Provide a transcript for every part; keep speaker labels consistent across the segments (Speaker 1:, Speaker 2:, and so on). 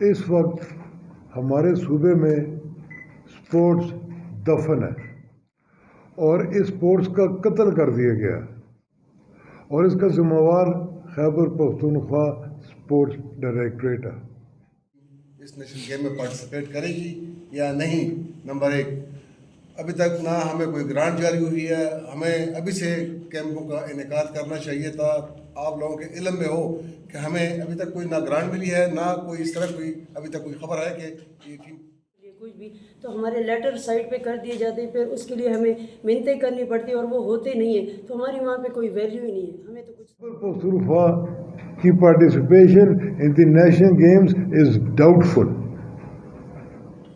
Speaker 1: اس وقت ہمارے صوبے میں سپورٹس دفن ہے اور اس سپورٹس کا قتل کر دیا گیا اور اس کا ذمہ وار خیبر پختونخوا سپورٹس ڈائریکٹریٹ ہے۔
Speaker 2: اس نیشنل گیم میں پارٹیسپیٹ کرے گی یا نہیں، نمبر 1۔ ابھی تک نہ ہمیں کوئی گرانٹ جاری ہوئی ہے، ہمیں ابھی سے کیمپوں کا انعقاد کرنا چاہیے تھا۔ آپ لوگوں کے علم میں ہو کہ ہمیں ابھی تک کوئی نہ گرانٹ ملی ہے، نہ کوئی اس طرح کوئی ابھی تک کوئی خبر ہے کہ یہ
Speaker 3: کچھ بھی تو ہمارے لیٹر سائٹ پہ کر دیے جاتے ہیں، پھر اس کے لیے ہمیں منتیں کرنی پڑتی ہیں اور وہ ہوتے نہیں ہیں، تو ہماری وہاں پہ کوئی ویلیو ہی نہیں ہے۔ ہمیں تو کچھ
Speaker 1: پختونخوا کی participation in the national games is doubtful.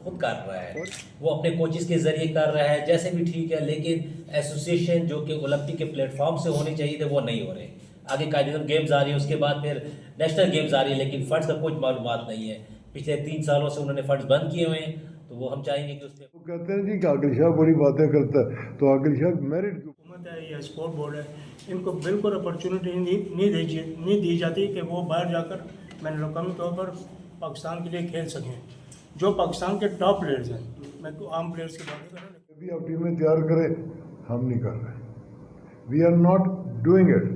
Speaker 4: خود کر رہا ہے، وہ اپنے کوچز کے ذریعے کر رہا ہے، جیسے بھی ٹھیک ہے، لیکن ایسوسیشن جو کہ اولمپک کے پلیٹ فارم سے ہونے چاہیے تھے وہ نہیں ہو رہے۔ آگے قائداعظم گیمز آ رہی ہے، اس کے بعد پھر نیشنل گیمز آ رہی ہے، لیکن فنڈز کا کچھ معلومات نہیں ہے۔ پچھلے 3 سالوں سے انہوں نے فنڈز بند کیے ہوئے ہیں، تو وہ ہم چاہیں گے کہ اس پہ
Speaker 1: وہ کہتے ہیں جی کہ عاقل شاہ بڑی باتیں کرتا ہے، تو عاقل شاہ میرٹ
Speaker 5: حکومت ہے یا اسپورٹ بورڈ ہے، ان کو بالکل اپرچونیٹی نہیں دی جاتی کہ وہ باہر جا کر بین الاقوامی طور پر پاکستان کے لیے کھیل سکیں۔ جو پاکستان کے ٹاپ پلیئرز ہیں، میں عام پلیئرز کی بات کر رہا ہوں،
Speaker 1: بھی آپ ٹیمیں تیار کریں، ہم نہیں کر رہے، we are not doing it.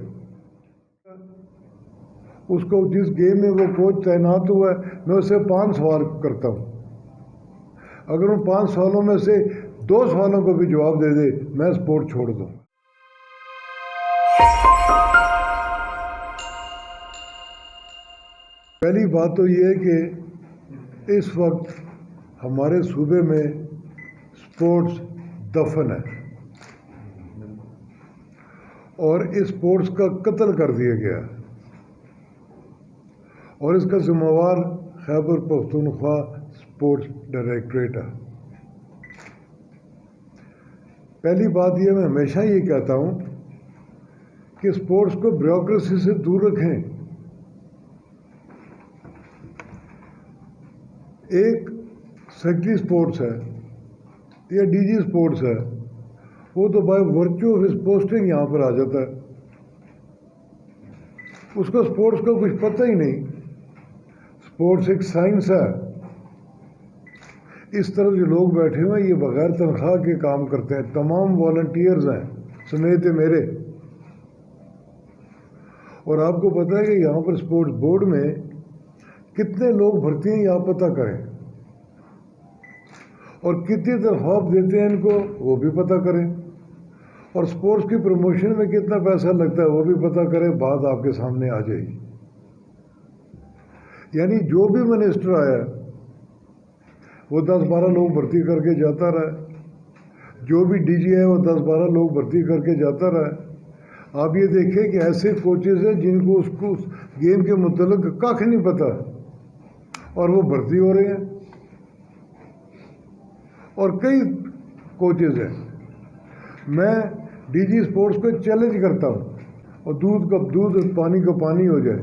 Speaker 1: اس کو جس گیم میں وہ کوچ تعینات ہوا ہے، میں اسے 5 سوال کرتا ہوں، اگر ان 5 سوالوں میں سے 2 سوالوں کو بھی جواب دے دے، میں سپورٹ چھوڑ دوں۔ پہلی بات تو یہ ہے کہ اس وقت ہمارے صوبے میں سپورٹس دفن ہے اور اس سپورٹس کا قتل کر دیا گیا اور اس کا ذمہ وار خیبر پختونخوا سپورٹس ڈائریکٹریٹ ہے۔ پہلی بات یہ، میں ہمیشہ یہ کہتا ہوں کہ سپورٹس کو بیوروکریسی سے دور رکھیں۔ ایک سیکٹری سپورٹس ہے یا ڈی جی سپورٹس ہے، وہ تو by virtue of his posting یہاں پر آ جاتا ہے، اس کو سپورٹس کا کچھ پتہ ہی نہیں۔ سپورٹس ایک سائنس ہے۔ اس طرح جو لوگ بیٹھے ہوئے ہیں یہ بغیر تنخواہ کے کام کرتے ہیں، تمام والنٹیئرز ہیں سمیت میرے، اور آپ کو پتہ ہے کہ یہاں پر سپورٹس بورڈ میں کتنے لوگ بھرتی ہیں، یہ آپ پتہ کریں، اور کتنی تنخواہ دیتے ہیں ان کو وہ بھی پتہ کریں، اور سپورٹس کی پروموشن میں کتنا پیسہ لگتا ہے وہ بھی پتہ کریں، بات آپ کے سامنے آ جائے گی۔ یعنی جو بھی منسٹر آیا وہ 10-12 لوگ بھرتی کر کے جاتا رہا، جو بھی ڈی جی ہے وہ 10-12 لوگ بھرتی کر کے جاتا رہا۔ آپ یہ دیکھیں کہ ایسے کوچز ہیں جن کو اس گیم کے متعلق کخ نہیں پتہ اور وہ بھرتی ہو رہے ہیں، اور کئی کوچز ہیں۔ میں ڈی جی سپورٹس کو چیلنج کرتا ہوں، اور دودھ کا دودھ اور پانی کا پانی ہو جائے،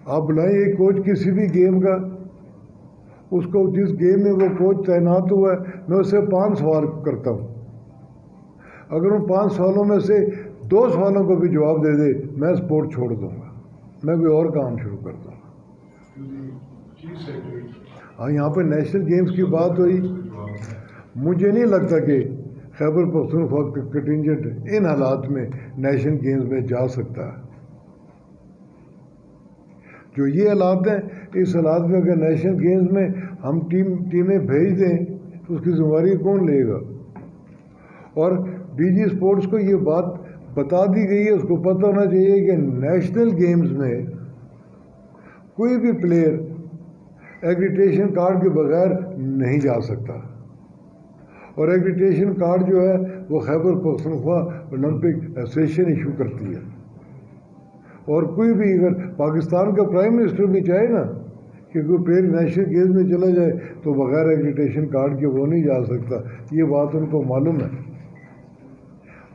Speaker 1: آپ بلائیں ایک کوچ کسی بھی گیم کا، اس کو جس گیم میں وہ کوچ تعینات ہوا ہے، میں اسے 5 سوال کرتا ہوں، اگر ان 5 سوالوں میں سے 2 سوالوں کو بھی جواب دے دے، میں سپورٹ چھوڑ دوں گا، میں کوئی اور کام شروع کر دوں گا۔ ہاں، یہاں پہ نیشنل گیمز کی بات ہوئی، مجھے نہیں لگتا کہ خیبر پختونخوا کا کنٹینجنٹ ان حالات میں نیشنل گیمز میں جا سکتا ہے۔ جو یہ حالات ہیں، اس حالات میں اگر نیشنل گیمز میں ہم ٹیمیں بھیج دیں تو اس کی ذمہ داری کون لے گا؟ اور ڈی جی سپورٹس کو یہ بات بتا دی گئی ہے، اس کو پتہ ہونا چاہیے کہ نیشنل گیمز میں کوئی بھی پلیئر ایگریٹیشن کارڈ کے بغیر نہیں جا سکتا، اور ایگریٹیشن کارڈ جو ہے وہ Khyber Pakhtunkhwa Olympic association issue کرتی ہے، اور کوئی بھی اگر پاکستان کا پرائم منسٹر بھی چاہے نا کہ کوئی پلیئر نیشنل گیمز میں چلا جائے تو بغیر ایگریٹیشن کارڈ کے وہ نہیں جا سکتا، یہ بات ان کو معلوم ہے۔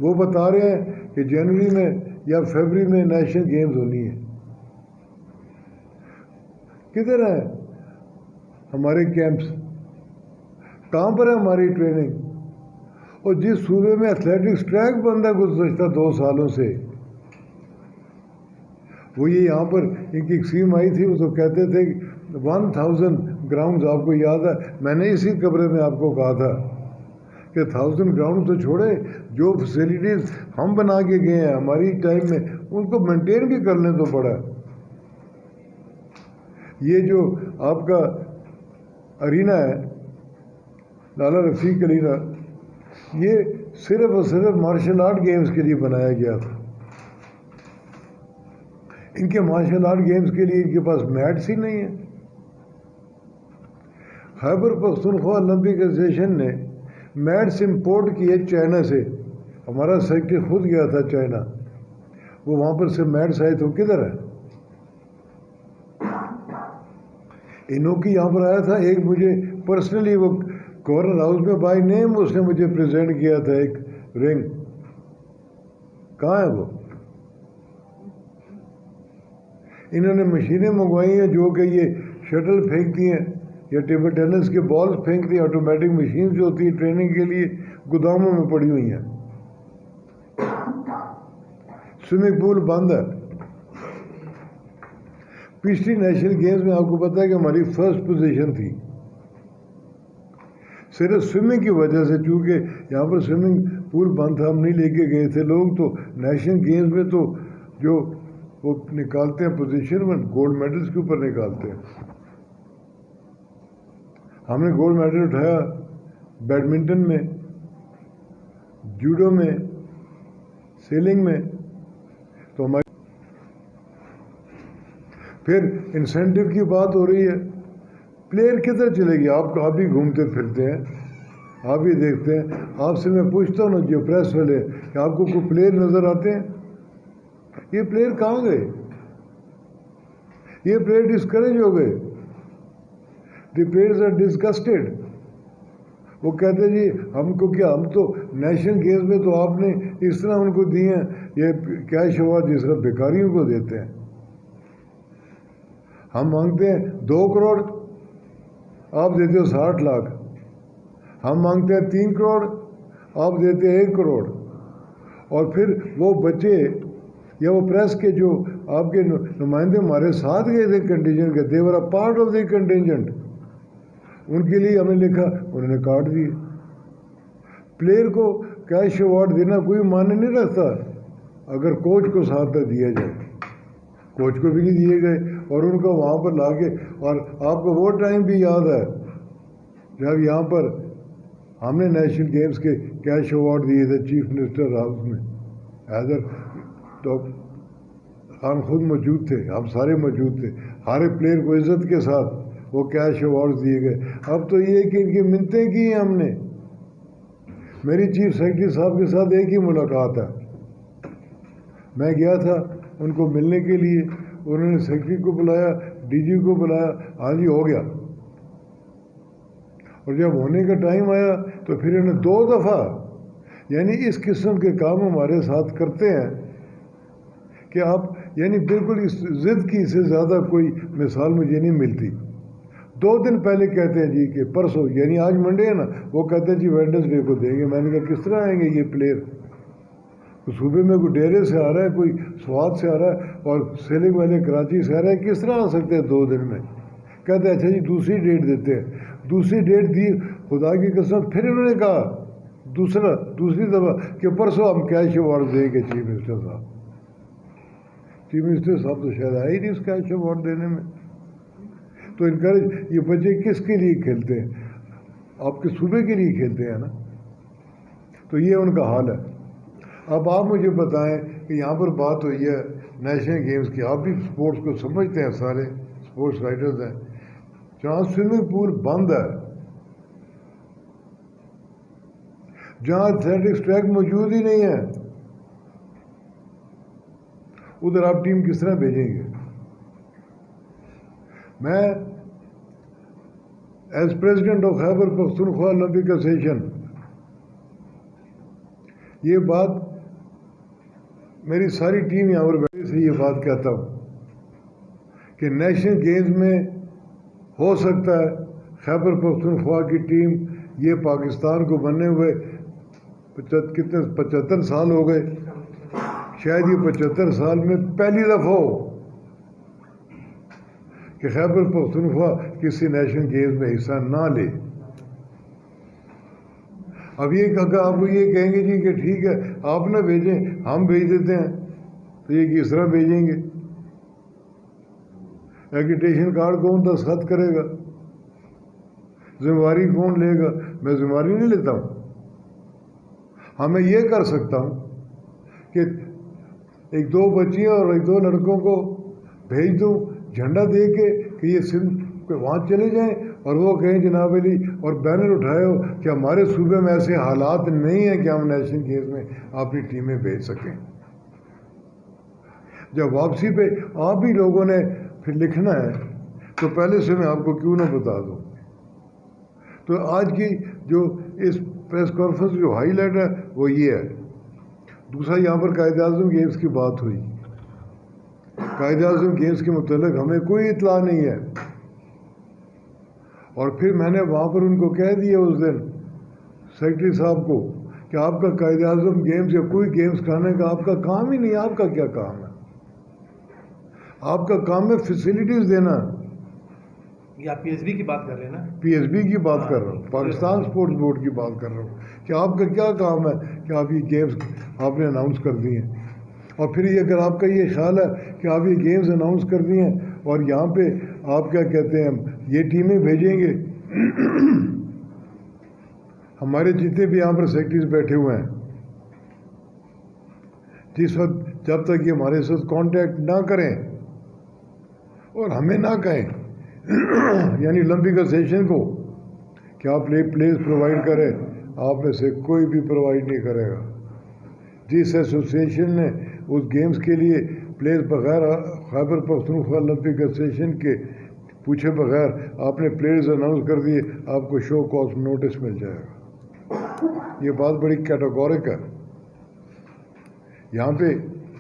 Speaker 1: وہ بتا رہے ہیں کہ جنوری میں یا فروری میں نیشنل گیمز ہونی ہے۔ کدھر ہیں ہمارے کیمپس؟ کہاں پر ہے ہماری ٹریننگ؟ اور جس صوبے میں ایتھلیٹکس ٹریک بند ہے گزشتہ 2 سالوں سے، وہ یہ یہاں پر ان کی ایک اسکیم آئی تھی، وہ تو کہتے تھے 1000 ग्राउंड्स आपको याद है, मैंने इसी कमरे में आपको कहा था कि 1000 ग्राउंड तो छोड़े, जो फैसिलिटीज़ हम बना के गए हैं हमारी टाइम में, उनको मेंटेन भी करने तो पड़ा। ये जो आपका अरीना है, लाला रफ़ीक अरीना, ये सिर्फ और सिर्फ मार्शल आर्ट गेम्स के लिए बनाया गया था। इनके मार्शल आर्ट गेम्स के लिए इनके पास मैट्स ही नहीं है। खैबर पख्तूनख्वा ओलंपिक एसोसिएशन ने मैट्स इंपोर्ट किए चाइना से। हमारा सेक्रेटरी खुद गया था चाइना, वो वहाँ पर से मैट्स आए तो किधर है? इनोकी यहाँ पर आया था, एक मुझे पर्सनली वो गवर्नर हाउस में बाय नेम उसने मुझे प्रेजेंट किया था एक रिंग। कहाँ है वो? इन्होंने मशीनें मंगवाई हैं जो कि ये शटल फेंकती हैं या टेबल टेनिस के बॉल्स फेंकती हैं, ऑटोमेटिक मशीन जो होती है ट्रेनिंग के लिए, गोदामों में पड़ी हुई हैं। स्विमिंग पूल बंद है। पिछली नेशनल गेम्स में आपको पता है कि हमारी फर्स्ट पोजीशन थी, सिर्फ स्विमिंग की वजह से, चूँकि यहाँ पर स्विमिंग पूल बंद था, हम नहीं लेके गए थे लोग। तो नेशनल गेम्स में तो जो वो निकालते हैं पोजीशन में, गोल्ड मेडल्स के ऊपर निकालते हैं। हमने गोल्ड मेडल उठाया बैडमिंटन में, जूडो में, सेलिंग में। तो हमारी फिर इंसेंटिव की बात हो रही है, प्लेयर किधर चलेगी? आप भी घूमते फिरते हैं, आप भी देखते हैं। आपसे मैं पूछता हूँ ना, जो प्रेस वाले, कि आपको कोई प्लेयर नज़र आते हैं? ये प्लेयर कहाँ गए? ये प्लेयर डिस्करेज हो गए। The players are disgusted. वो कहते हैं जी हमको क्या, हम तो नेशनल गेम्स में तो आपने इस तरह उनको दिए हैं, ये कैश अवार्ड जिस तरह भिखारियों को देते हैं। हम मांगते हैं 2 करोड़, आप देते हो 60 लाख। हम मांगते हैं 3 करोड़, आप देते हैं 1 करोड़। और फिर वो बच्चे या वो प्रेस के जो आपके नुमाइंदे हमारे साथ गए थे कंटिजेंट के, they were a part of the contingent, उनके लिए हमने लिखा, उन्होंने काट दिए। प्लेयर को कैश अवार्ड देना कोई मान्य नहीं रखता अगर कोच को साथ न दिया जाए। कोच को भी नहीं दिए गए और उनको वहाँ पर लाके, और आपको वो टाइम भी याद है जब यहाँ पर हमने नेशनल गेम्स के कैश अवार्ड दिए थे चीफ मिनिस्टर हाउस में। हैदर तो खान खुद मौजूद थे, हम सारे मौजूद थे। हर एक प्लेयर को इज्जत के साथ वो कैश अवार्ड दिए गए। अब तो ये कि इनकी मिन्नतें की हैं हमने। मेरी चीफ सेक्रेटरी साहब के साथ एक ही मुलाकात है, मैं गया था उनको मिलने के लिए, उन्होंने सेक्रेटरी को बुलाया, डीजी को बुलाया, हाँ जी हो गया। और जब होने का टाइम आया तो फिर इन्होंने 2 दफ़ा, यानी इस किस्म के काम हमारे साथ करते हैं कि आप, यानी बिल्कुल इस ज़िद की से ज़्यादा कोई मिसाल मुझे नहीं मिलती। 2 दिन पहले कहते हैं जी कि परसों, यानी आज मंडे है ना, वो कहते हैं जी वेडनेसडे को देंगे। मैंने कहा किस तरह आएंगे ये प्लेयर? तो सूबे में कोई डेरे से आ रहा है, कोई स्वाद से आ रहा है, और सेलिंग वाले कराची से आ रहा है, किस तरह आ सकते हैं 2 दिन में? कहते हैं अच्छा जी दूसरी डेट देते हैं। दूसरी डेट दी, खुदा की कसम। फिर इन्होंने कहा दूसरी दफ़ा कि परसों हम कैश अवार्ड देंगे चीफ मिनिस्टर साहब। चीफ मिनिस्टर साहब तो शायद आए ही नहीं उस कैश अवार्ड देने में। तो इनकरेज, ये बच्चे किसके लिए खेलते हैं? आपके सूबे के लिए खेलते हैं ना। तो ये उनका हाल है। अब आप मुझे बताएं कि यहाँ पर बात हुई है नेशनल गेम्स की, आप भी स्पोर्ट्स को समझते हैं, सारे स्पोर्ट्स राइटर्स हैं, जहाँ स्विमिंग पूल बंद है, जहाँ एथलेटिक्स ट्रैक मौजूद ही नहीं है, उधर आप टीम किस तरह भेजेंगे? मैं as president of Khyber Pakhtunkhwa Olympic Association ये बात, मेरी सारी टीम यहाँ पर बैठी से ये बात कहता हूँ कि नेशनल गेम्स में हो सकता है खैबर पख्तूनख्वा की टीम, ये पाकिस्तान को बने हुए 75 साल हो गए, शायद ये 75 साल में पहली दफ़ा हो کہ خیبر پختونخوا کسی نیشنل گیمز میں حصہ نہ لے. اب یہ اگر آپ کو یہ کہیں گے جی کہ ٹھیک ہے آپ نہ بھیجیں ہم بھیج دیتے ہیں تو یہ کس طرح بھیجیں گے؟ ایگریٹیشن کارڈ کون دستخط کرے گا؟ ذمہ داری کون لے گا؟ میں ذمہ داری نہیں لیتا ہوں. ہاں میں یہ کر سکتا ہوں کہ ایک دو بچیاں اور ایک دو لڑکوں کو بھیج دوں جھنڈا دے کے کہ یہ سندھ کے وہاں چلے جائیں اور وہ کہیں جناب علی اور بینر اٹھائے ہو کہ ہمارے صوبے میں ایسے حالات نہیں ہیں کہ ہم نیشنل گیمز میں اپنی ٹیمیں بھیج سکیں. جب واپسی پہ آپ ہی لوگوں نے پھر لکھنا ہے تو پہلے سے میں آپ کو کیوں نہ بتا دوں. تو آج کی جو اس پریس کانفرنس جو ہائی لائٹ ہے وہ یہ ہے. دوسرا یہاں پر قائد اعظم گیمز کی بات ہوئی. قائد اعظم گیمز کے متعلق ہمیں کوئی اطلاع نہیں ہے. اور پھر میں نے وہاں پر ان کو کہہ دیا اس دن سیکرٹری صاحب کو کہ آپ کا قائد اعظم گیمز یا کوئی گیمز کرانے کا آپ کا کام ہی نہیں. آپ کا کیا کام ہے؟ آپ کا کام ہے فیسلٹیز دینا.
Speaker 6: یہ آپ پی ایس بی کی بات کر رہے ہیں نا؟
Speaker 1: پی ایس بی کی بات کر رہا ہوں, پاکستان اسپورٹس بورڈ کی بات کر رہا ہوں کہ آپ کا کیا کام ہے کہ آپ یہ گیمز آپ نے اناؤنس کر دی ہیں. اور پھر یہ اگر آپ کا یہ خیال ہے کہ آپ یہ گیمز اناؤنس کر دی ہیں اور یہاں پہ آپ کیا کہتے ہیں یہ ٹیمیں بھیجیں گے. ہمارے جتنے بھی یہاں پر سیکرٹریز بیٹھے ہوئے ہیں, جس وقت جب تک یہ ہمارے ساتھ کانٹیکٹ نہ کریں اور ہمیں نہ کہیں یعنی اولمپک ایسوسیشن کو کہ آپ پلیز پرووائڈ کریں, آپ میں سے کوئی بھی پرووائڈ نہیں کرے گا. جس ایسوسیشن نے اس گیمز کے لیے پلیز بغیر خیبر پختونخوا اولمپک ایسوسیشن کے پوچھے بغیر آپ نے پلیئرز اناؤنس کر دیے, آپ کو شو کاز نوٹس مل جائے گا. یہ بات بڑی کیٹاگورک ہے. یہاں پہ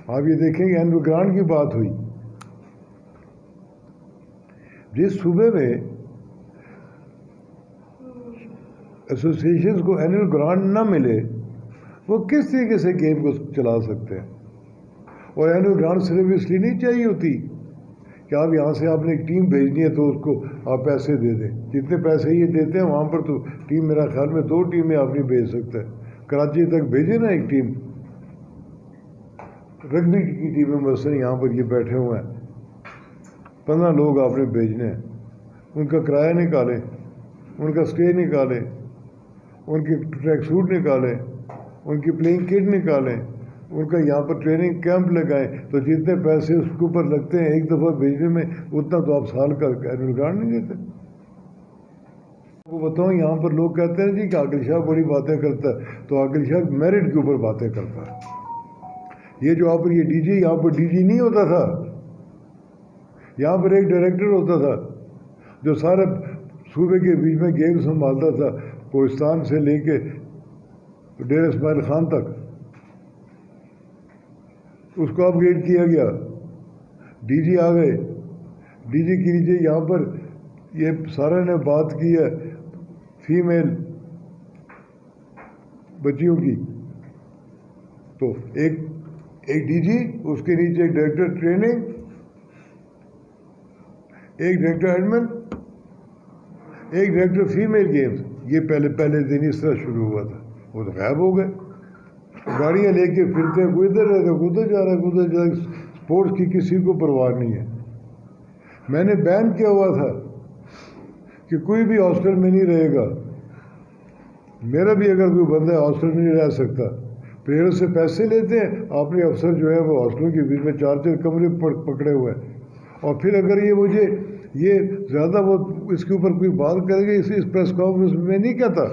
Speaker 1: آپ یہ دیکھیں گے اینول گرانٹ کی بات ہوئی. جس صوبے میں ایسوسیشنز کو اینول گرانٹ نہ ملے وہ کس طریقے سے گیم کو چلا سکتے ہیں؟ اور اینول گرانٹ صرف اس لیے نہیں چاہیے ہوتی کہ آپ یہاں سے آپ نے ایک ٹیم بھیجنی ہے تو اس کو آپ پیسے دے دیں. جتنے پیسے یہ دیتے ہیں وہاں پر تو ٹیم میرا خیال میں 2 ٹیمیں آپ نہیں بھیج سکتے. کراچی تک بھیجے نا ایک ٹیم, رگبی کی ٹیمیں مثلاً یہاں پر یہ بیٹھے ہوئے ہیں 15 لوگ آپ نے بھیجنے ہیں. ان کا کرایہ نکالیں, ان کا اسٹے نکالیں, ان کی ٹریک سوٹ نکالیں, ان کی پلینگ کٹ نکالیں, ان کا یہاں پر ٹریننگ کیمپ لگائیں. تو جتنے پیسے اس کے اوپر لگتے ہیں ایک دفعہ بھیجنے میں اتنا تو آپ سال کا اینول گرانٹ نہیں دیتے. وہ بتاؤں یہاں پر لوگ کہتے ہیں جی کہ عاقل شاہ بڑی باتیں کرتا ہے, تو عاقل شاہ میرٹ کے اوپر باتیں کرتا ہے. یہ جو آپ یہ ڈی جی یہاں پر ڈی جی نہیں ہوتا تھا, یہاں پر ایک ڈائریکٹر ہوتا تھا جو سارے صوبے کے بیچ میں گیم سنبھالتا تھا, کوہستان سے لے کے ڈیرہ اسماعیل خان تک. اس کو اپ گریڈ کیا گیا, ڈی جی آ گئے. ڈی جی کے نیچے یہاں پر یہ سارے نے بات کی ہے فیمیل بچیوں کی, تو ایک ڈی جی, اس کے نیچے ایک ڈائریکٹر ٹریننگ, ایک ڈائریکٹر ایڈمن, ایک ڈائریکٹر فیمیل گیمز. یہ پہلے دن اس طرح شروع ہوا تھا. وہ تو غائب ہو گئے. گاڑیاں لے کے پھرتے, کوئی ادھر رہتا کوئی ادھر جا رہا ہے, کوئی ادھر جا رہا. اسپورٹس کی کسی کو پرواہ نہیں ہے. میں نے بین کیا ہوا تھا کہ کوئی بھی ہاسٹل میں نہیں رہے گا. میرا بھی اگر کوئی بندہ ہاسٹل میں نہیں رہ سکتا, پلیئر سے پیسے لیتے ہیں, آپ نے افسر جو ہے وہ ہاسٹلوں کے بیچ میں 4 کمرے پکڑے ہوئے ہیں. اور پھر اگر یہ مجھے یہ زیادہ وہ اس کے اوپر کوئی بات کرے گی, اس پریس کانفرنس میں نہیں کہتا,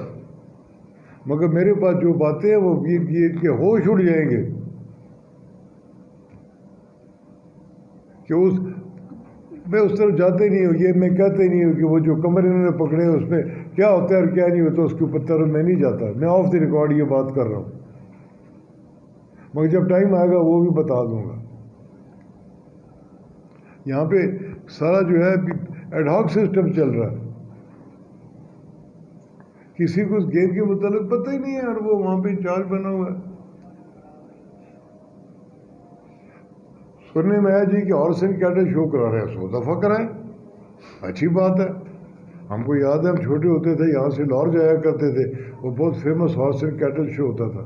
Speaker 1: مگر میرے پاس جو باتیں ہیں وہ یہ کہ ہوش اڑ جائیں گے کہ میں اس طرف جاتے نہیں ہوں. یہ میں کہتے نہیں ہوں کہ وہ جو کمرے انہوں نے پکڑے ہیں اس میں کیا ہوتا ہے اور کیا نہیں ہوتا, اس کے اوپر طرف میں نہیں جاتا. میں آف دی ریکارڈ یہ بات کر رہا ہوں, مگر جب ٹائم آئے گا وہ بھی بتا دوں گا. یہاں پہ سارا جو ہے ایڈ ہاک سسٹم چل رہا ہے. کسی کو اس گیم کے متعلق پتہ ہی نہیں ہے اور وہ وہاں پہ انچارج بنا ہوا ہے. سننے میں آیا جی کہ ہارس اینڈ کیٹل شو کرا رہے ہیں, 100 دفعہ کرائیں. अच्छी बात है। हमको याद है हम छोटे होते थे, यहाँ से लाहौर जाया करते थे, वो बहुत famous horse and cattle show होता था।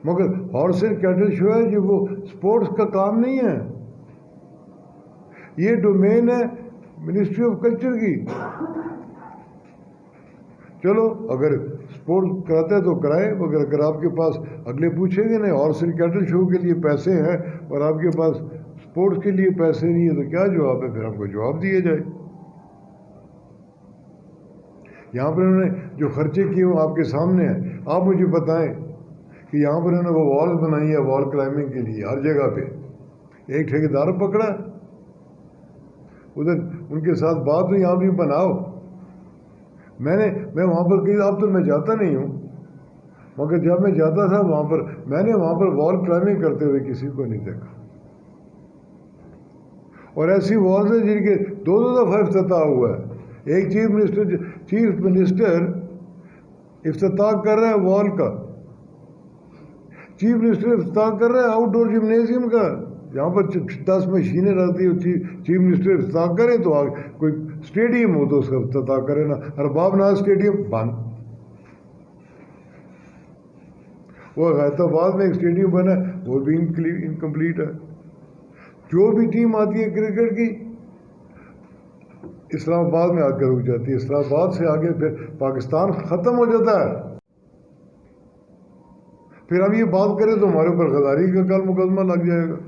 Speaker 1: मगर हॉर्स एंड कैटल शो है जो वो स्पोर्ट्स का काम नहीं है, ये डोमेन है मिनिस्ट्री ऑफ कल्चर की। चलो अगर स्पोर्ट्स कराते हैं तो कराएं, मगर अगर आपके पास अगले पूछेंगे नहीं हॉर्स एंड कैटल शो के लिए पैसे हैं और आपके पास स्पोर्ट्स के लिए पैसे नहीं है तो क्या जवाब है? फिर हमको जवाब दिए जाए। यहाँ पर उन्होंने जो खर्चे किए वो आपके सामने हैं। आप मुझे बताएं कि यहाँ पर उन्होंने वो वॉल बनाई है वॉल क्लाइंबिंग के लिए हर जगह पे, एक ठेकेदार पकड़ा, उधर उनके साथ बात हुई, यहाँ भी बनाओ। मैं वहाँ पर कहीं, अब तो मैं जाता नहीं हूँ, मगर जब मैं जाता था वहाँ पर, मैंने वहाँ पर वॉल क्लाइंबिंग करते हुए किसी को नहीं देखा। और ऐसी वॉल्स हैं जिनके दो दफा इफ्तिताह हुआ है। एक चीफ मिनिस्टर इफ्तिताह कर रहा है वॉल का, चीफ मिनिस्टर इफ्तिताह कर रहा है आउटडोर जिम्नेजियम का, यहाँ पर 10 मशीनें रहती है। चीफ मिनिस्टर इफ्तिताह करें तो कोई स्टेडियम हो तो उसका इफ्तिताह करें ना। अरबाब नाज स्टेडियम बंद, वो हैदराबाद में एक स्टेडियम बना वो भी इनकम्प्लीट है। जो भी टीम आती है क्रिकेट की इस्लामाबाद में आकर रुक जाती है, इस्लामाबाद से आगे फिर पाकिस्तान ख़त्म हो जाता है। फिर हम ये बात करें तो हमारे ऊपर गद्दारी का कल मुकदमा लग जाएगा।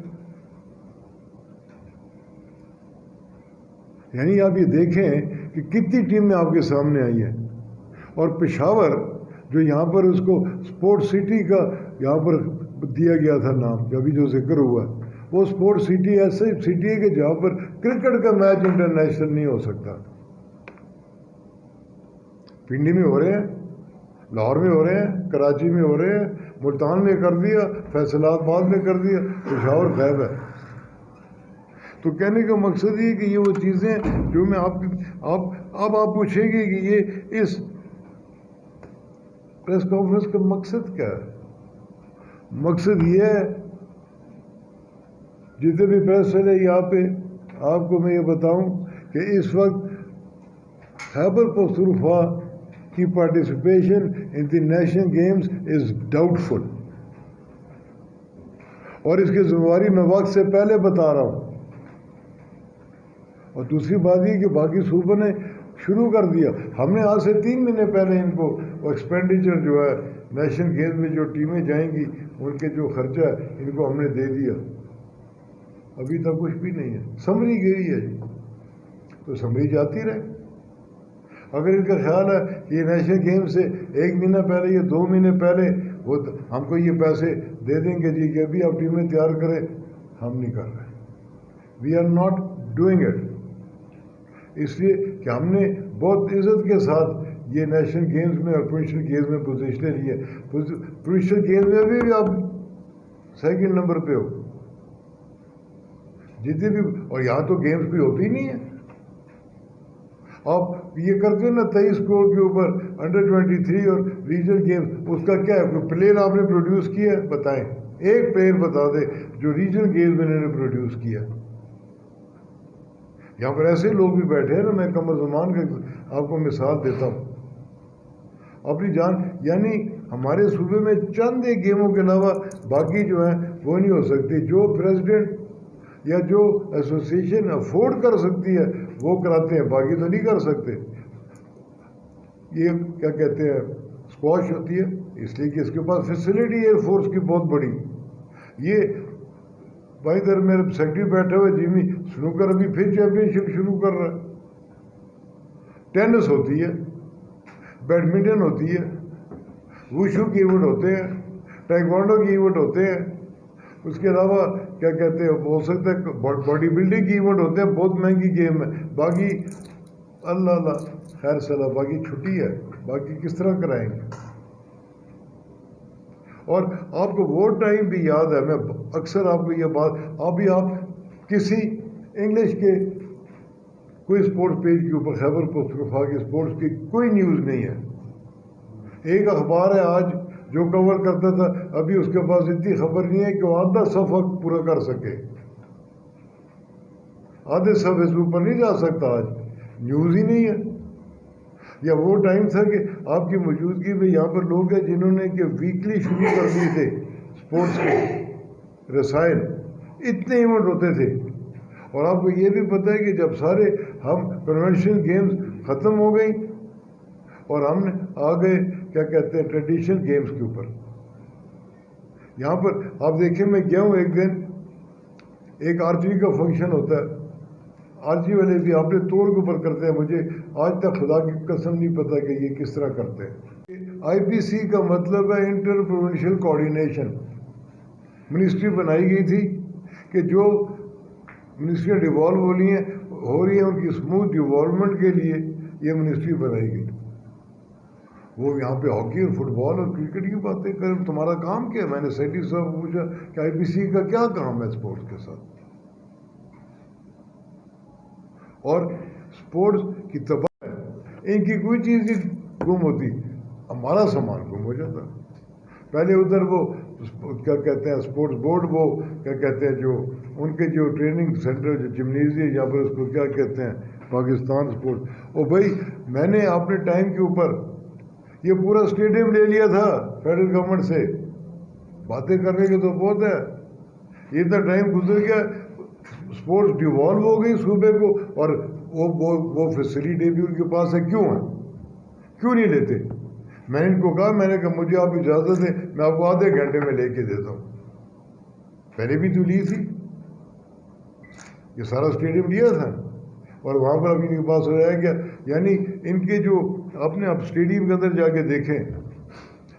Speaker 1: यानी आप ये देखें कि कितनी टीमें आपके सामने आई हैं। और पेशावर जो यहाँ पर उसको स्पोर्ट्स सिटी का यहाँ पर दिया गया था नाम, अभी जो जिक्र हुआ, वो स्पोर्ट्स सिटी ऐसे सिटी है कि जहाँ पर क्रिकेट का मैच इंटरनेशनल नहीं हो सकता। पिंडी में हो रहे हैं, लाहौर में हो रहे हैं, कराची में हो रहे हैं, मुल्तान में कर दिया, फैसलाबाद में कर दिया, पेशावर गायब है। तो कहने का मकसद ये कि ये वो चीज़ें जो मैं आप पूछेंगे कि ये इस प्रेस कॉन्फ्रेंस का मकसद क्या है? मकसद ये है, जितने भी प्रेस चले यहाँ पे आपको मैं ये बताऊं कि इस वक्त खैबर पख्तूनख्वा की participation in the national games is doubtful. और इसकी जिम्मेवारी मैं वक्त से पहले बता रहा हूँ। और दूसरी बात ये कि बाकी सूबों ने शुरू कर दिया। हमने आज से 3 महीने पहले इनको एक्सपेंडिचर जो है नेशनल गेम्स में जो टीमें जाएंगी उनके जो खर्चा है इनको हमने दे दिया। अभी तक कुछ भी नहीं है, समरी गई है जी, तो समरी जाती रहे। अगर इनका ख्याल है कि ये नेशनल गेम से 1 महीना पहले या 2 महीने पहले वो हमको ये पैसे दे देंगे जी कि अभी आप टीमें तैयार करें, हम नहीं कर रहे। We are not doing it, इसलिए कि हमने बहुत इज्जत के साथ ये नेशनल गेम्स में और प्रोविंशियल गेम्स में पोजीशनें ली है। प्रोविंशियल गेम्स में भी आप 2nd नंबर पे हो जितने भी, और यहाँ तो गेम्स भी होती नहीं है। आप ये करते हो ना 23 करोड़ के ऊपर अंडर 23 और रीजनल गेम्स, उसका क्या है? कोई प्लेयर आपने प्रोड्यूस किया है? बताएं, एक प्लेयर बता दे जो रीजनल गेम्स में इन्होंने प्रोड्यूस किया। यहाँ पर ऐसे लोग भी बैठे हैं ना, मैं कमर ज़मान का आपको मिसाल देता हूँ अपनी जान। यानी हमारे सूबे में चंद एक गेमों के अलावा बाकी जो है वो नहीं हो सकती। जो प्रेसिडेंट या जो एसोसिएशन अफोर्ड कर सकती है वो कराते हैं, बाकी तो नहीं कर सकते। ये क्या कहते हैं, स्क्वाश होती है इसलिए कि इसके पास फैसिलिटी एयरफोर्स की बहुत बड़ी। ये भाई इधर मेरे सेक्रेटरी बैठे हुए जिमी स्नूकर अभी फिर चैंपियनशिप शुरू कर रहा है। टेनिस होती है, बैडमिंटन होती है, वुशु के इवेंट होते हैं, टाइक्वांडो के इवेंट होते हैं, उसके अलावा क्या कहते हैं हो सकता है बॉडी बिल्डिंग के इवेंट होते हैं, बहुत महंगी गेम है। बाकी अल्लाह खैर सलाह, बाकी छुट्टी है, बाकी किस तरह कराएंगे। और आपको वो टाइम भी याद है, मैं अक्सर आपको ये बात, अभी आप किसी इंग्लिश के कोई स्पोर्ट्स पेज के ऊपर खैबर पख्तूनख्वा के स्पोर्ट्स की कोई न्यूज़ नहीं है। एक अखबार है आज जो कवर करता था, अभी उसके पास इतनी खबर नहीं है कि वो आधा सफ़ा पूरा कर सके। आधे सफ़े से ऊपर नहीं जा सकता, आज न्यूज़ ही नहीं है। या वो टाइम था कि आपकी मौजूदगी में यहाँ पर लोग हैं जिन्होंने कि वीकली शुरू कर दिए थे स्पोर्ट्स के रसायन, इतने इवेंट होते थे। और आपको ये भी पता है कि जब सारे हम कन्वेंशनल गेम्स ख़त्म हो गई और हमने आ गए क्या कहते हैं ट्रेडिशनल गेम्स के ऊपर। यहाँ पर आप देखिए, मैं गया हूँ एक दिन, एक आर्चरी का फंक्शन होता है, आर्चरी वाले भी आपने तोड़ के ऊपर करते हैं, मुझे आज तक खुदा की कसम नहीं पता कि ये किस तरह करते हैं। आईपीसी का मतलब है इंटर प्रोविंशियल कोऑर्डिनेशन। मिनिस्ट्री बनाई गई थी कि जो मिनिस्ट्रियाँ डिवॉल्व हो रही हैं उनकी स्मूथ डिवॉल्वमेंट के लिए ये मिनिस्ट्री बनाई गई। वो यहाँ पे हॉकी और फुटबॉल और क्रिकेट की बातें करें, तुम्हारा काम क्या है? मैंने सेठी साहब को पूछा कि आईपीसी का क्या काम है स्पोर्ट्स के साथ। और स्पोर्ट्स की तबाह है, इनकी कोई चीज़ नहीं गुम होती, हमारा सामान गुम हो जाता। पहले उधर वो क्या कहते हैं स्पोर्ट्स बोर्ड, वो क्या कहते हैं जो उनके जो ट्रेनिंग सेंटर जो जिम्नेजियम यहाँ पर उसको क्या कहते हैं पाकिस्तान स्पोर्ट्स। और भाई मैंने अपने टाइम के ऊपर ये पूरा स्टेडियम ले लिया था फेडरल गवर्नमेंट से, बातें करने के तो बहुत है, ये तो टाइम गुजर गया, स्पोर्ट्स डिवॉल्व हो गई सूबे को, और वो फैसिलिटी भी उनके पास है, क्यों है, क्यों नहीं लेते? मैंने इनको कहा, मैंने कहा मुझे आप इजाज़त दें, मैं आपको आधे घंटे में लेके देता हूँ। पहले भी तो ली थी, ये सारा स्टेडियम लिया था और वहाँ पर अभी इनके पास रह गया। यानी इनके जो अपने आप स्टेडियम के अंदर जाके देखें,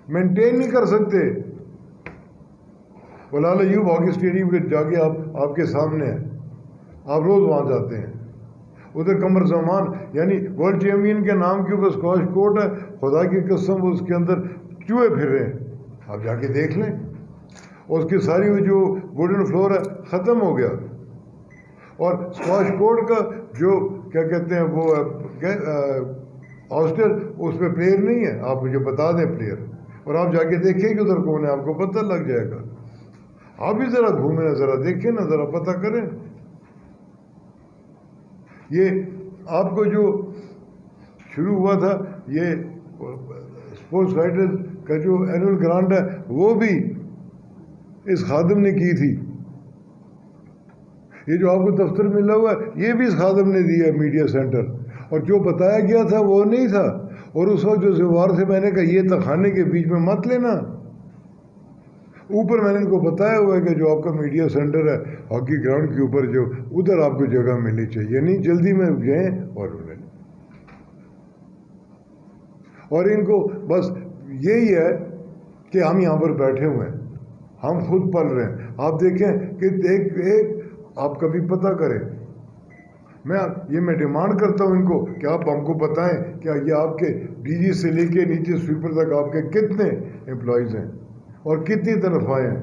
Speaker 1: मेंटेन नहीं कर सकते। वलाला यूब हॉकी स्टेडियम के जाके आपके सामने है, आप रोज़ वहाँ जाते हैं। उधर कमर जमान यानी वर्ल्ड चैम्पियन के नाम के ऊपर स्क्वाश कोर्ट है, खुदा की कसम उसके अंदर चूहे फिर रहे हैं, आप जाके देख लें। और उसकी सारी वो जो वुडन फ्लोर है ख़त्म हो गया, और स्क्वाश कोर्ट का जो क्या कहते हैं वो हॉस्टल, उस पर प्लेयर नहीं है, आप मुझे बता दें प्लेयर, और आप जाके देखें कि उधर कौन है, आपको पता लग जाएगा। आप भी ज़रा घूमें ना, ज़रा देखें ना, ज़रा पता करें। ये आपको जो शुरू हुआ था ये स्पोर्ट्स राइटर्स का जो एनुअल ग्रांट है वो भी इस खादिम ने की थी। ये जो आपको दफ्तर मिला हुआ है ये भी इस खादिम ने दिया मीडिया सेंटर, और जो बताया गया था वो नहीं था। और उस वक्त जो जिम्मेवार से मैंने कहा ये तखाने के बीच में मत लेना, ऊपर मैंने इनको बताया हुआ है कि जो आपका मीडिया सेंटर है हॉकी ग्राउंड के ऊपर, जो उधर आपको जगह मिलनी चाहिए, नहीं जल्दी में गए और उन्हें। और इनको बस यही है कि हम यहाँ पर बैठे हुए हैं, हम खुद पल रहे हैं। आप देखें कि एक आप कभी पता करें, मैं डिमांड करता हूँ इनको कि आप हमको बताएं कि ये आपके डीजी से लेके नीचे स्वीपर तक आपके कितने एम्प्लॉयज़ हैं और कितनी तनख्वाहें हैं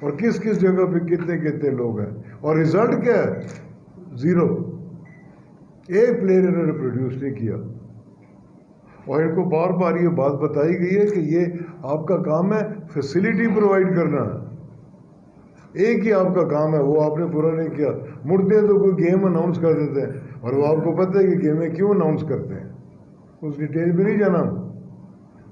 Speaker 1: और किस किस जगह पे कितने कितने लोग हैं, और रिजल्ट क्या है? ज़ीरो। एक प्लेयर इन्होंने प्रोड्यूस नहीं किया। और इनको बार बार ये बात बताई गई है कि ये आपका काम है फैसिलिटी प्रोवाइड करना, एक ही आपका काम है, वो आपने पूरा नहीं किया। मुड़ते तो कोई गेम अनाउंस कर देते हैं, और वो आपको पता है कि गेमें क्यों अनाउंस करते हैं, उस डिटेल में नहीं जाना।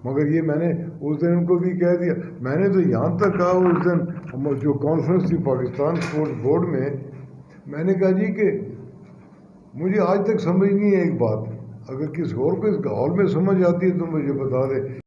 Speaker 1: मगर ये मैंने उस दिन उनको भी कह दिया, मैंने तो यहाँ तक कहा उस दिन जो कॉन्फ्रेंस थी पाकिस्तान स्पोर्ट्स बोर्ड में, मैंने कहा जी कि मुझे आज तक समझ नहीं है एक बात, अगर किसी और को इस हॉल में समझ आती है तो मुझे बता दे।